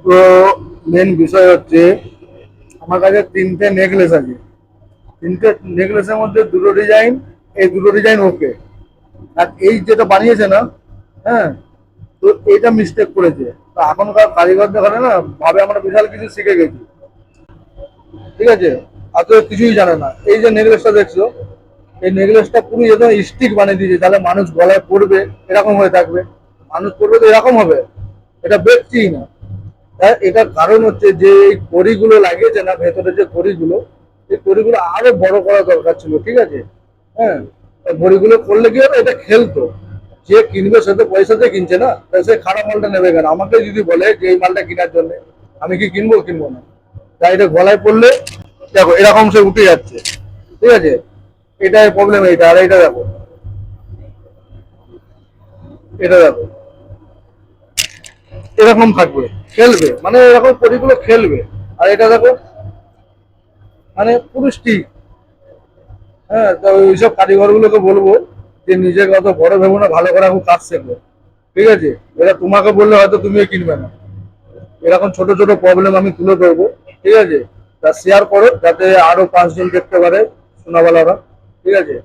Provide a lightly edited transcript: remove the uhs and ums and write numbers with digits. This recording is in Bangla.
তো মেন বিষয় হচ্ছে আমার কাছে তিনটে নেকলেস আছে। তিনটে নেকলেসের মধ্যে দুটো ডিজাইন, এই দুটো ডিজাইন ওকে, আর এই যেটা বানিয়েছে না, হ্যাঁ, তো এইটা মিস্টেক করেছে। তো এখনকার কারিগর দেখানে না, ভাবে আমরা বিশাল কিছু শিখে গেছি, ঠিক আছে, আর তো কিছুই জানে না। এই যে নেকলেসটা দেখছো, এই নেকলেসটা পুরো একদম স্টিক বানিয়ে দিয়েছে, তাহলে মানুষ গলায় পড়বে এরকম হয়ে থাকবে, মানুষ পড়বে তো এরকম হবে, এটা বেচছেই না। হ্যাঁ, এটার কারণ হচ্ছে যে এই কড়িগুলো লাগিয়েছে না, ভেতরে যে কড়িগুলো, এই কড়িগুলো আরো বড় করা দরকার ছিল, ঠিক আছে। হ্যাঁ, কড়িগুলো করলে কি হবে, এটা খেলতো। যে কিনবে সে তো পয়সাতে কিনছে না, তাই সে খারাপ মালটা নেবে কেন? আমাকে যদি বলে যে এই মালটা কেনার জন্য, আমি কি কিনবো? কিনবো না। তাই এটা গলায় পড়লে দেখো এরকম সে উঠে যাচ্ছে, ঠিক আছে, এটাই প্রবলেম। এইটা আর এইটা দেখো, এটা দেখো এরকম থাকবে, খেলবে, মানে এরকম কড়িগুলো খেলবে। আর এটা দেখো, মানে পুরো স্টিক। হ্যাঁ, তো ওইসব কারিগর গুলোকে বলবো যে নিজেকে অত বড় ভেবো না, ভালো করে এখন কাজ শেখো, ঠিক আছে। এটা তোমাকে বললে হয়তো তুমিও কিনবে না। এরকম ছোট ছোট প্রবলেম আমি তুলে ধরবো, ঠিক আছে। তা শেয়ার করো যাতে আরো 5 জন দেখতে পারে, শোনাওয়ালারা, ঠিক আছে।